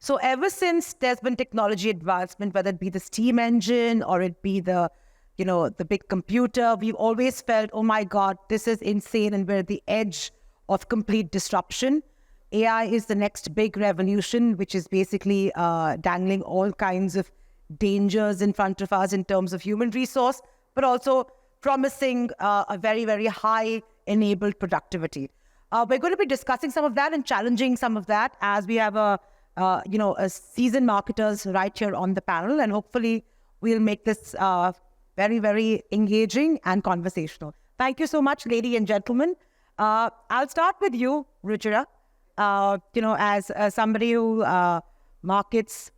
So ever since there's been technology advancement, whether it be the steam engine or it be the, the big computer, we've always felt, oh my God, this is insane and we're at the edge of complete disruption. AI is the next big revolution, which is basically dangling all kinds of dangers in front of us in terms of human resource, but also promising a very, very high enabled productivity. We're going to be discussing some of that and challenging some of that as we have a seasoned marketers right here on the panel, and hopefully we'll make this very, very engaging and conversational. Thank you so much, ladies and gentlemen. I'll start with you, Ruchira. As somebody who markets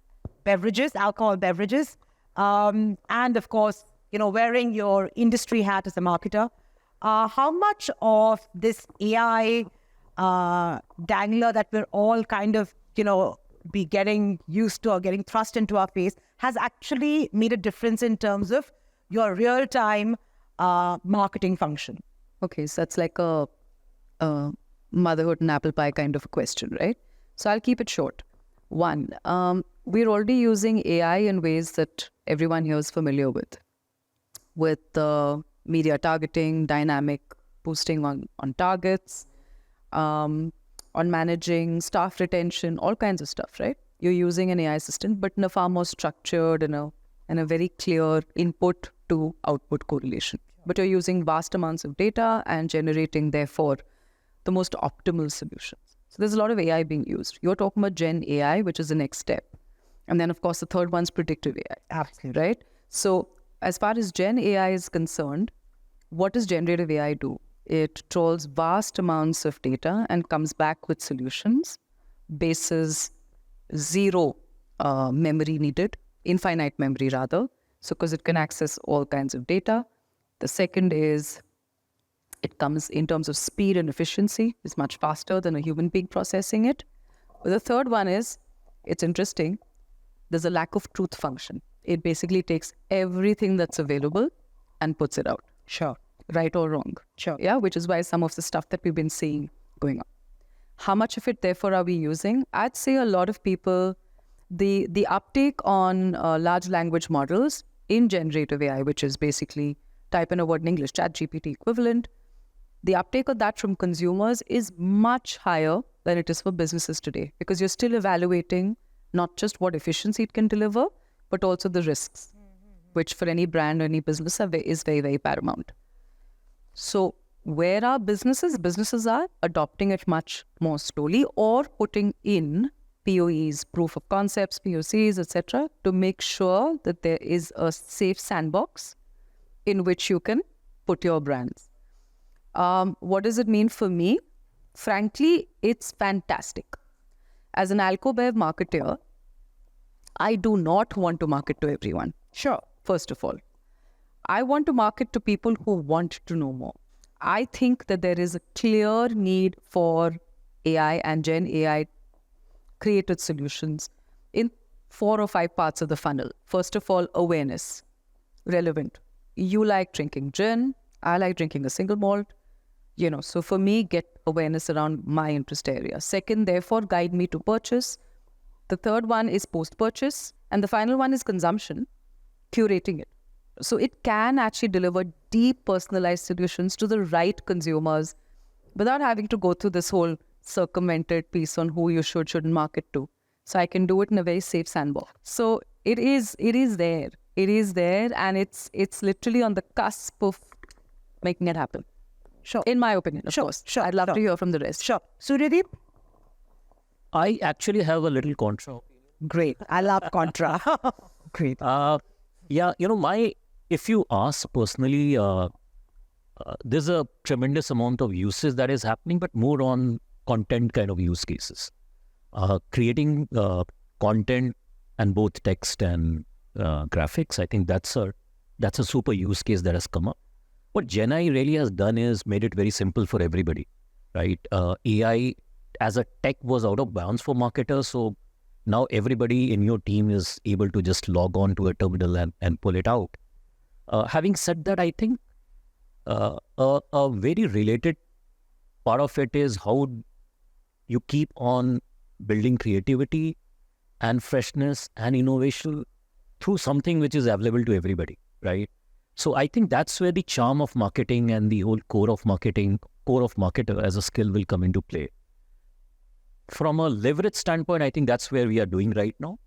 beverages, alcohol beverages, and of course, wearing your industry hat as a marketer, how much of this AI dangler that we're all kind of, be getting used to or getting thrust into our face has actually made a difference in terms of your real-time marketing function? Okay, so that's like a motherhood and apple pie kind of a question, right? So I'll keep it short. One, we're already using AI in ways that everyone here is familiar with media targeting, dynamic posting on targets, on managing staff retention, all kinds of stuff, right? You're using an AI assistant, but in a far more structured and a very clear input to output correlation. But you're using vast amounts of data and generating, therefore, the most optimal solutions. So there's a lot of AI being used. You're talking about Gen AI, which is the next step. And then, of course, the third one's predictive AI. Absolutely. Right? So as far as Gen AI is concerned, what does generative AI do? It trolls vast amounts of data and comes back with solutions, bases zero memory needed, infinite memory rather, so because it can access all kinds of data. The second is it comes in terms of speed and efficiency, is much faster than a human being processing it. But the third one is, it's interesting, there's a lack of truth function. It basically takes everything that's available and puts it out. Sure. Right or wrong. Sure. Yeah, which is why some of the stuff that we've been seeing going on. How much of it, therefore, are we using? I'd say a lot of people, the uptake on large language models in generative AI, which is basically type in a word in English, ChatGPT equivalent, the uptake of that from consumers is much higher than it is for businesses today, because you're still evaluating not just what efficiency it can deliver, but also the risks, which for any brand or any business is very, very paramount. So where are businesses? Businesses are adopting it much more slowly or putting in POEs, proof of concepts, POCs, etc., to make sure that there is a safe sandbox in which you can put your brands. What does it mean for me? Frankly, it's fantastic. As an alco-bev marketer, I do not want to market to everyone. Sure, first of all. I want to market to people who want to know more. I think that there is a clear need for AI and Gen AI created solutions in 4 or 5 parts of the funnel. First of all, awareness, relevant. You like drinking gin, I like drinking a single malt, so for me, get awareness around my interest area. Second, therefore, guide me to purchase. The third one is post-purchase. And the final one is consumption, curating it. So it can actually deliver deep personalized solutions to the right consumers without having to go through this whole circumvented piece on who you shouldn't market to. So I can do it in a very safe sandbox. So it is there. It is there, and it's literally on the cusp of making it happen. Sure. In my opinion, of course. Sure. I'd love to hear from the rest. Sure. Suryadeep? I actually have a little contra. Great. I love contra. Great. If you ask personally, there's a tremendous amount of usage that is happening, but more on content kind of use cases. Creating content and both text and graphics, I think that's a super use case that has come up. What Gen AI really has done is made it very simple for everybody, right? AI as a tech was out of bounds for marketers, so now everybody in your team is able to just log on to a terminal and pull it out. Having said that, I think a very related part of it is how you keep on building creativity and freshness and innovation through something which is available to everybody, right? So I think that's where the charm of marketing and the whole core of marketer as a skill will come into play. From a leverage standpoint, I think that's where we are doing right now.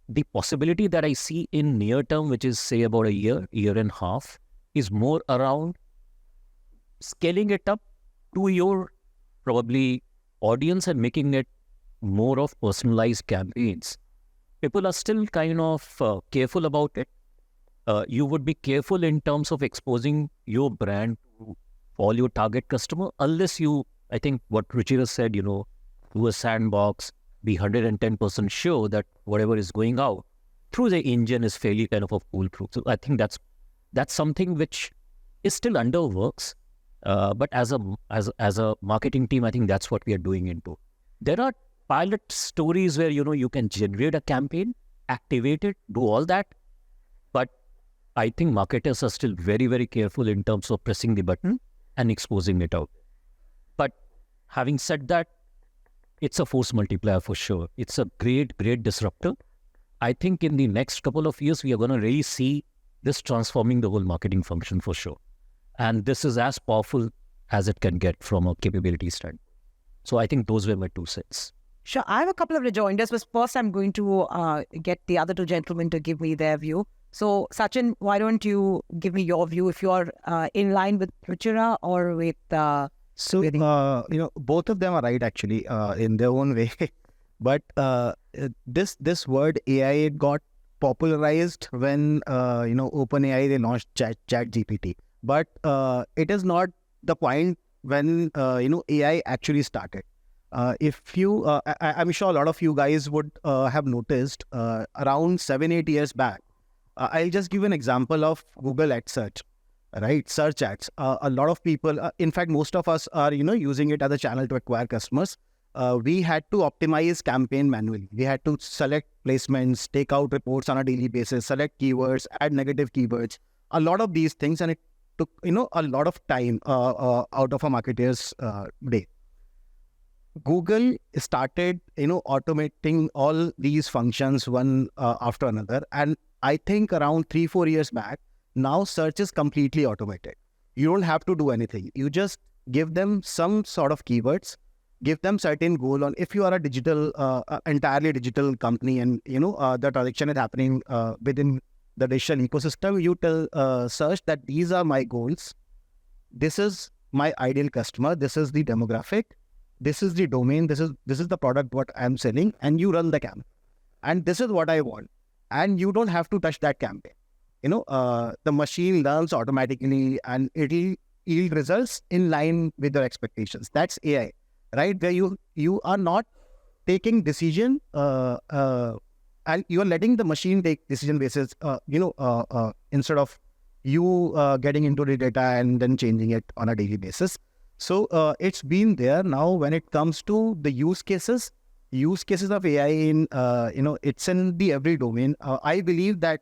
The possibility that I see in near term, which is say about a year and a half, is more around scaling it up to your probably audience and making it more of personalized campaigns. People are still kind of careful about it. You would be careful in terms of exposing your brand to all your target customer, unless you, I think what Ruchira said, do a sandbox, be 110% sure that whatever is going out through the engine is fairly kind of a foolproof. So I think that's something which is still under works. But as a marketing team, I think that's what we are doing into. There are pilot stories where, you can generate a campaign, activate it, do all that. But I think marketers are still very, very careful in terms of pressing the button and exposing it out. But having said that, it's a force multiplier for sure. It's a great, great disruptor. I think in the next couple of years, we are going to really see this transforming the whole marketing function for sure. And this is as powerful as it can get from a capability standpoint. So I think those were my 2 cents. Sure. I have a couple of rejoinders, but first I'm going to get the other 2 gentlemen to give me their view. So Sachin, why don't you give me your view if you're in line with Ruchira or with... both of them are right actually in their own way. But this word AI got popularized when, OpenAI, they launched ChatGPT. But it is not the point when, AI actually started. I'm sure a lot of you guys would have noticed around 7-8 years back. I'll just give an example of Google Ad Search, right? Search ads. A lot of people, in fact, most of us are, using it as a channel to acquire customers. We had to optimize campaign manually. We had to select placements, take out reports on a daily basis, select keywords, add negative keywords, a lot of these things. And it took, a lot of time out of a marketer's day. Google started, automating all these functions one after another. And I think around 3-4 years back, now search is completely automated. You don't have to do anything. You just give them some sort of keywords, give them certain goal on, if you are a digital, entirely digital company and, the transaction is happening within the digital ecosystem, you tell search that these are my goals. This is my ideal customer. This is the demographic. This is the domain. This is the product what I'm selling, and you run the campaign. And this is what I want. And you don't have to touch that campaign. The machine learns automatically and it'll yield results in line with your expectations. That's AI, right? Where you are not taking decision and you are letting the machine take decision basis, instead of you getting into the data and then changing it on a daily basis. So it's been there. Now when it comes to the use cases of AI in, it's in the every domain. I believe that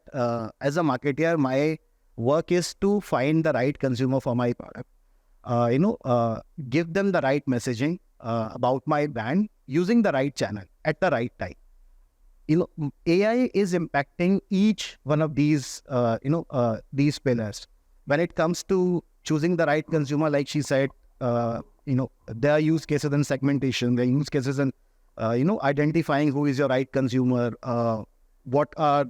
as a marketer, my work is to find the right consumer for my product. Give them the right messaging about my brand using the right channel at the right time. AI is impacting each one of these, these pillars. When it comes to choosing the right consumer, like she said, there are use cases in segmentation, there are use cases in, identifying who is your right consumer, what are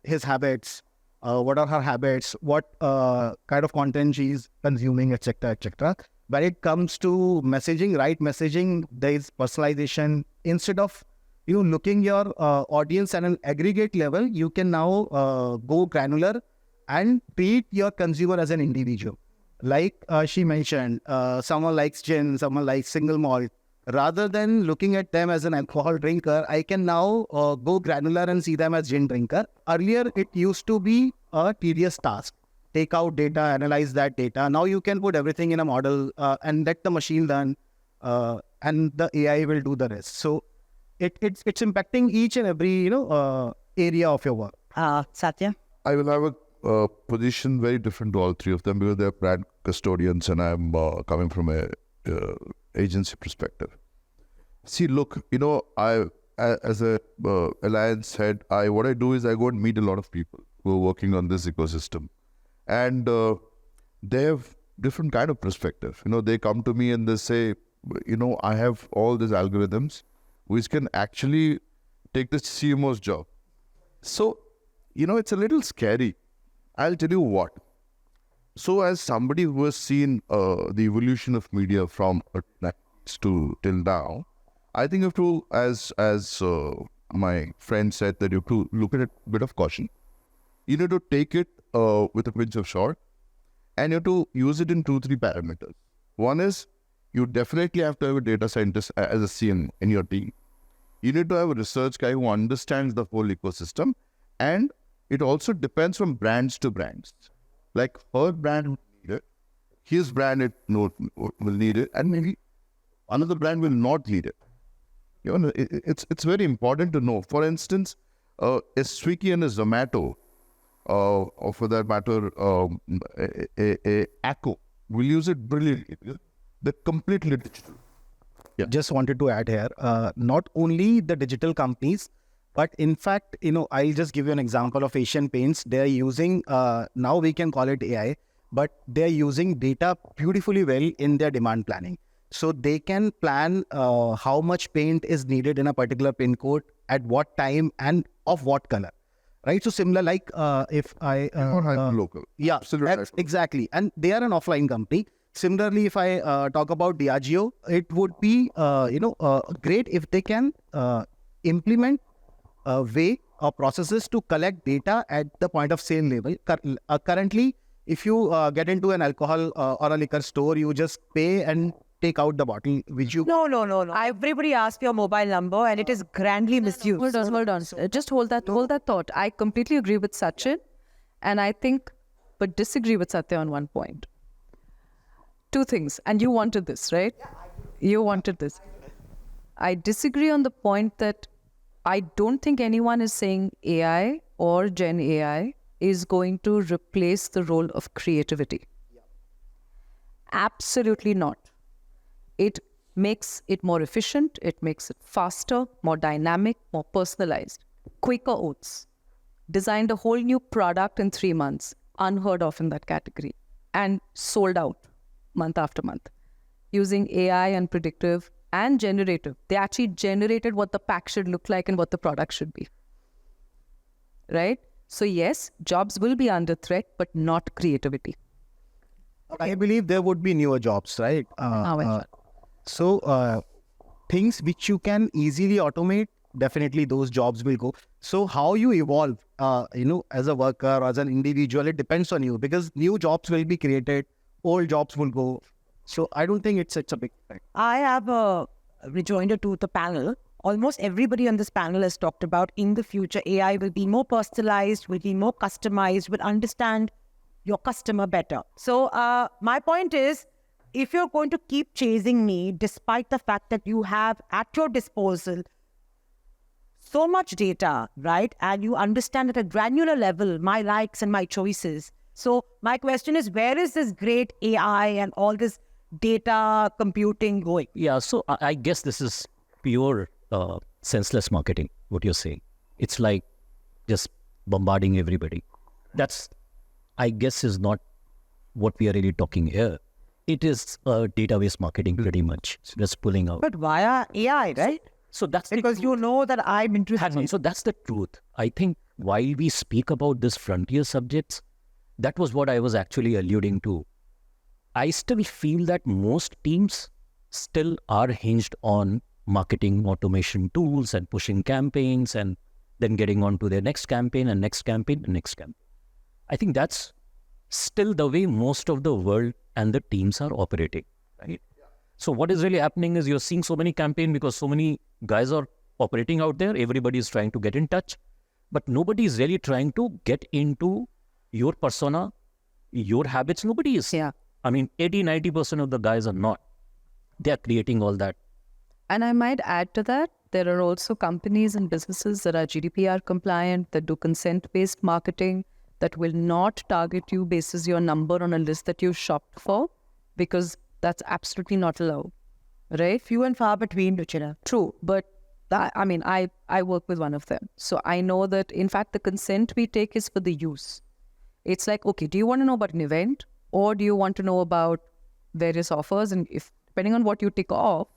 his habits, what are her habits, what kind of content she's consuming, etc., etc. When it comes to messaging, right messaging, there is personalization. Instead of looking your audience at an aggregate level, you can now go granular and treat your consumer as an individual. Like she mentioned, someone likes gin, someone likes single malt. Rather than looking at them as an alcohol drinker, I can now go granular and see them as gin drinker. Earlier, it used to be a tedious task. Take out data, analyze that data. Now you can put everything in a model and let the machine learn, and the AI will do the rest. So it's impacting each and every area of your work. Satya? I will have a position very different to all three of them because they're brand custodians and I'm coming from a agency perspective. See, look, as a alliance head, what I do is I go and meet a lot of people who are working on this ecosystem, and they have different kind of perspective. They come to me and they say, I have all these algorithms which can actually take the CMO's job. So, it's a little scary. I'll tell you what. So, as somebody who has seen the evolution of media from to till now, I think you have to, as my friend said, that you have to look at it a bit of caution. You need to take it with a pinch of salt, and you have to use it in 2-3 parameters. One is, you definitely have to have a data scientist as a CM in your team. You need to have a research guy who understands the whole ecosystem, and it also depends from brands to brands. Like her brand will need it, his brand will need it, and maybe another brand will not need it. It's very important to know. For instance, a Swiggy and a Zomato, or for that matter, a Acco will use it brilliantly. They're completely digital. Yeah. Just wanted to add here, not only the digital companies, but in fact, I'll just give you an example of Asian Paints. They're using, now we can call it AI, but they're using data beautifully well in their demand planning. So they can plan how much paint is needed in a particular pin code, at what time, and of what color. Right? So similar, like if I... or hyper-local. Yeah, absolutely. Exactly. And they are an offline company. Similarly, if I talk about Diageo, it would be great if they can implement a way or processes to collect data at the point of sale level. Currently, if you get into an alcohol or a liquor store, you just pay and take out the bottle, which you... No. Everybody asks your mobile number and it is grandly misused. Hold on. Just hold that thought. I completely agree with Sachin, and I think, but disagree with Satya on one point. 2 things, and you wanted this, right? Yeah, you wanted this. I disagree on the point that I don't think anyone is saying AI or Gen AI is going to replace the role of creativity. Yeah. Absolutely not. It makes it more efficient, it makes it faster, more dynamic, more personalized. Quicker oats. Designed a whole new product in 3 months, unheard of in that category, and sold out month after month, using AI and predictive and generative. They actually generated what the pack should look like and what the product should be. Right? So yes, jobs will be under threat, but not creativity. I believe there would be newer jobs, right? So things which you can easily automate, definitely those jobs will go. So how you evolve, as a worker or as an individual, it depends on you, because new jobs will be created, old jobs will go. So I don't think it's such a big thing. I have a rejoinder to the panel. Almost everybody on this panel has talked about in the future, AI will be more personalized, will be more customized, will understand your customer better. So my point is, if you're going to keep chasing me, despite the fact that you have at your disposal so much data, right? And you understand at a granular level my likes and my choices. So my question is, where is this great AI and all this data computing going? Yeah, so I guess this is pure senseless marketing, what you're saying. It's like just bombarding everybody. That's, I guess, is not what we are really talking here. It is database marketing pretty much. So just pulling out. But via AI, right? So that's because you know that I'm interested. So that's the truth. I think while we speak about this frontier subjects, that was what I was actually alluding to. I still feel that most teams still are hinged on marketing automation tools and pushing campaigns and then getting on to their next campaign and next campaign and next campaign. I think that's still the way most of the world and the teams are operating, right? Yeah. So what is really happening is you're seeing so many campaigns because so many guys are operating out there. Everybody is trying to get in touch, but nobody is really trying to get into your persona, your habits. Nobody is. Yeah. I mean, 80-90% of the guys are not. They are creating all that. And I might add to that, there are also companies and businesses that are GDPR compliant, that do consent-based marketing, that will not target you basis your number on a list that you shopped for, because that's absolutely not allowed, right? Few and far between, Ruchira. True, but I work with one of them. So I know that, in fact, the consent we take is for the use. It's like, okay, do you want to know about an event, or do you want to know about various offers? And if depending on what you tick off,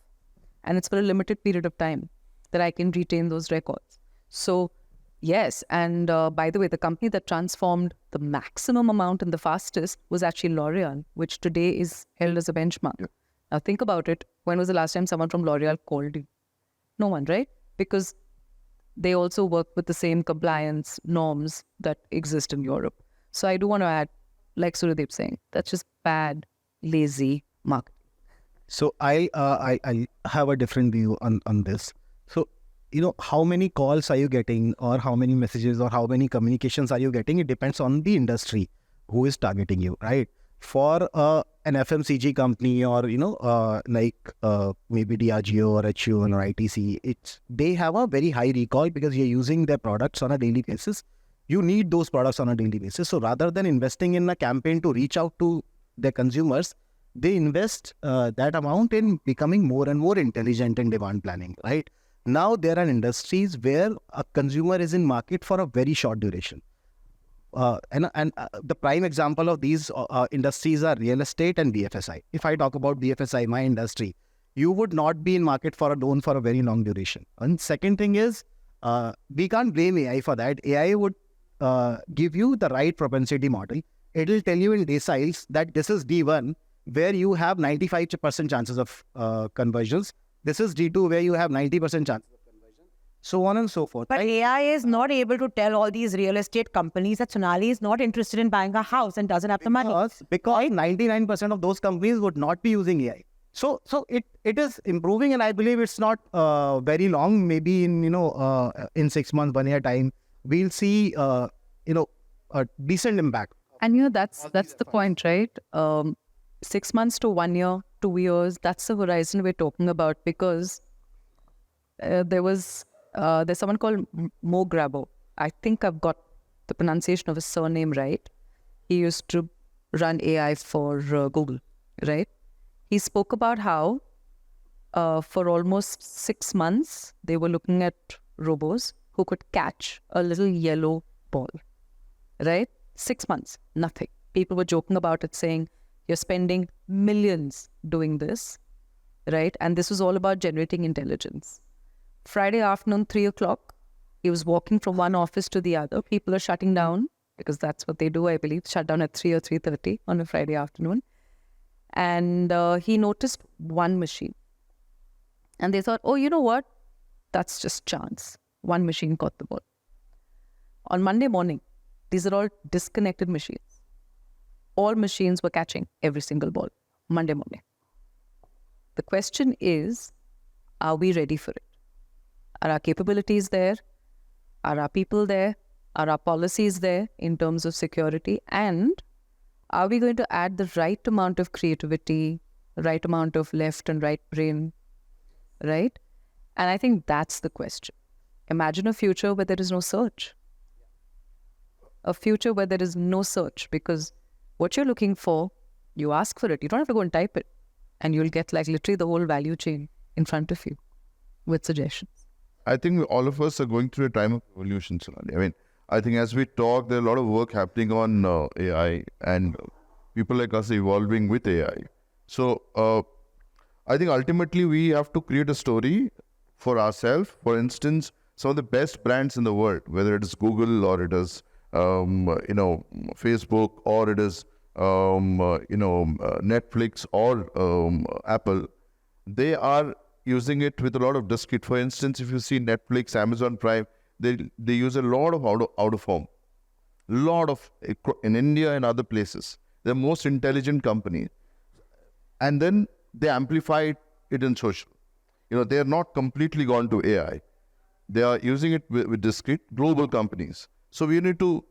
and it's for a limited period of time, that I can retain those records. So yes, and by the way, the company that transformed the maximum amount and the fastest was actually L'Oreal, which today is held as a benchmark. Yeah. Now think about it. When was the last time someone from L'Oreal called you? No one, right? Because they also work with the same compliance norms that exist in Europe. So I do want to add, like Suryadeep saying, that's just bad, lazy marketing. So I have a different view on this. So, how many calls are you getting, or how many messages, or how many communications are you getting? It depends on the industry who is targeting you, right? For an FMCG company, or maybe Diageo or HUL or ITC, they have a very high recall because you're using their products on a daily basis. You need those products on a daily basis. So rather than investing in a campaign to reach out to their consumers, they invest that amount in becoming more and more intelligent in demand planning, right? Now there are industries where a consumer is in market for a very short duration. And the prime example of these industries are real estate and BFSI. If I talk about BFSI, my industry, you would not be in market for a loan for a very long duration. And second thing is, we can't blame AI for that. AI would give you the right propensity model. It will tell you in deciles that this is D1, where you have 95% chances of conversions. This is D2, where you have 90% chances of conversion, so on and so forth. But AI is not able to tell all these real estate companies that Sonali is not interested in buying a house and doesn't have the money. Because 99% of those companies would not be using AI. So it is improving, and I believe it's not very long. Maybe in 6 months, 1 year time, we'll see a decent impact. And that's the point, right? 6 months to 1 year, 2 years, that's the horizon we're talking about, because there's someone called Mo Grabo. I think I've got the pronunciation of his surname right. He used to run AI for Google, right? He spoke about how for almost 6 months, they were looking at robos who could catch a little yellow ball, right? 6 months, nothing. People were joking about it, saying, you're spending millions doing this, right? And this was all about generating intelligence. Friday afternoon, 3 o'clock, he was walking from one office to the other. People are shutting down, because that's what they do, I believe, shut down at 3 or 3:30 on a Friday afternoon. And he noticed one machine. And they thought, oh, you know what? That's just chance. One machine caught the ball. On Monday morning, these are all disconnected machines. All machines were catching every single ball, Monday morning. The question is, are we ready for it? Are our capabilities there? Are our people there? Are our policies there in terms of security? And are we going to add the right amount of creativity, right amount of left and right brain, right? And I think that's the question. Imagine a future where there is no search. A future where there is no search, because what you're looking for, you ask for it. You don't have to go and type it. And you'll get literally the whole value chain in front of you with suggestions. I think all of us are going through a time of evolution, Sonali. I think as we talk, there's a lot of work happening on AI, and people like us are evolving with AI. So I think ultimately we have to create a story for ourselves. For instance, some of the best brands in the world, whether it is Google or it is Facebook, or it is Netflix or Apple, they are using it with a lot of discrete. For instance, if you see Netflix, Amazon Prime, they use a lot of out of home, in India and other places. They're the most intelligent company, and then they amplify it in social. They are not completely gone to AI. They are using it with discrete global companies. So we need to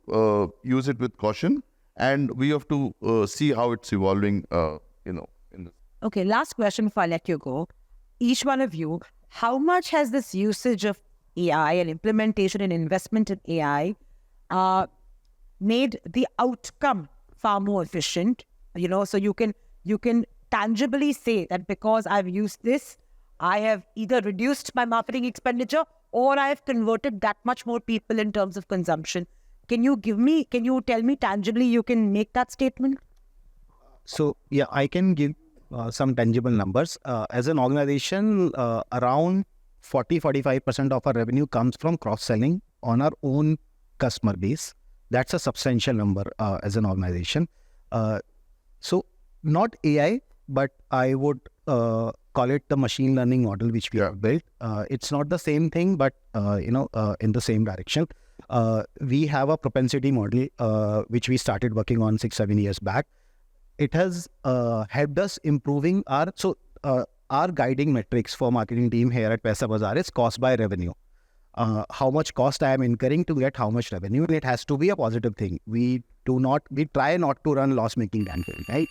use it with caution, and we have to see how it's evolving. Okay, last question before I let you go. Each one of you, how much has this usage of AI and implementation and investment in AI made the outcome far more efficient? So you can tangibly say that because I've used this, I have either reduced my marketing expenditure or I have converted that much more people in terms of consumption. Can you tell me tangibly you can make that statement? So, yeah, I can give some tangible numbers. As an organization, around 40-45% of our revenue comes from cross-selling on our own customer base. That's a substantial number as an organization. So, not AI, but I would call it the machine learning model which we have built. It's not the same thing, but in the same direction. We have a propensity model which we started working on 6-7 years back. It has helped us improving our guiding metrics for marketing team here at Paisabazaar is cost by revenue. How much cost I am incurring to get how much revenue, and it has to be a positive thing. We try not to run loss-making campaign, right?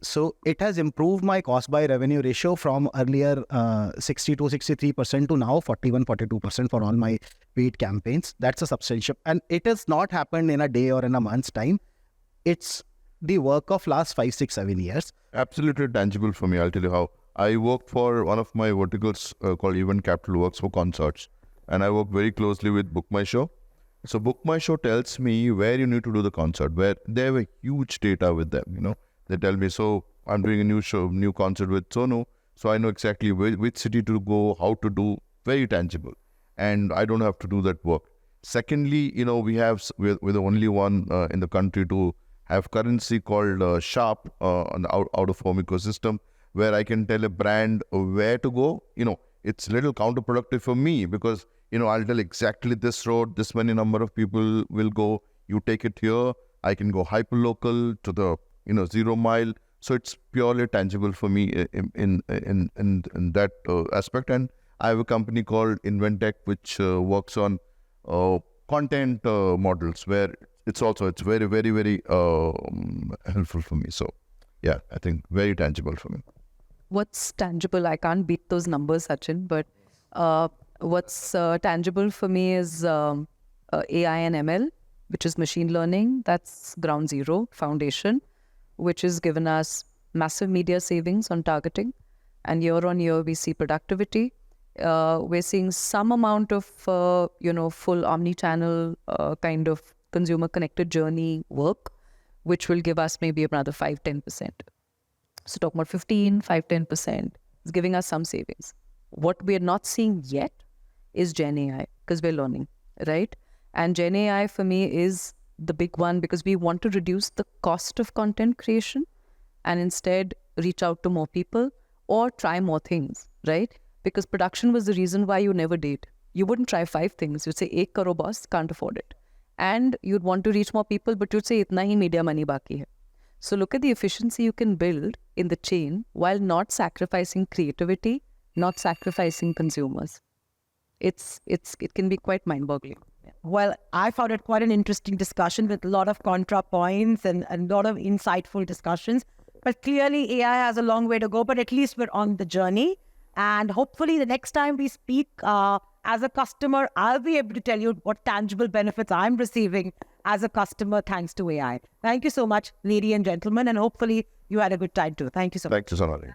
So it has improved my cost by revenue ratio from earlier 60-63% to now 41-42% for all my paid campaigns. That's a substantial, and it has not happened in a day or in a month's time. It's the work of last 5, 6, 7 years. Absolutely tangible for me. I'll tell you how. I work for one of my verticals called Event Capital, works for concerts. And I work very closely with Book My Show. So Book My Show tells me where you need to do the concert, where they have a huge data with them, They tell me, so I'm doing a new concert with Sonu. So I know exactly which city to go, how to do, very tangible. And I don't have to do that work. Secondly, we're the only one in the country to have currency called Sharp on the out-of-home ecosystem, where I can tell a brand where to go. It's a little counterproductive for me because, I'll tell exactly this road, this many number of people will go, you take it here. I can go hyper-local to the, 0 mile. So it's purely tangible for me in that aspect. And I have a company called Inventec, which works on content models where it's very, very, very helpful for me. So, yeah, I think very tangible for me. What's tangible? I can't beat those numbers, Sachin, but what's tangible for me is AI and ML, which is machine learning. That's ground zero, foundation, which has given us massive media savings on targeting. And year on year, we see productivity. We're seeing some amount of, full omni-channel kind of consumer connected journey work, which will give us maybe another 5-10%. So talk about 5-10% is giving us some savings. What we're not seeing yet is Gen AI because we're learning, right? And Gen AI for me is the big one because we want to reduce the cost of content creation and instead reach out to more people or try more things, right? Because production was the reason why you never did. You wouldn't try 5 things. You'd say, 1 crore boss, can't afford it. And you'd want to reach more people, but you'd say, itna hi media money baki hai. So look at the efficiency you can build in the chain while not sacrificing creativity, not sacrificing consumers. It can be quite mind-boggling. Yeah. Well, I found it quite an interesting discussion with a lot of contra points and a lot of insightful discussions. But clearly AI has a long way to go, but at least we're on the journey. And hopefully the next time we speak as a customer, I'll be able to tell you what tangible benefits I'm receiving as a customer thanks to AI. Thank you so much, ladies and gentlemen, and hopefully you had a good time too. Thank you so much. Thank you, Sonali.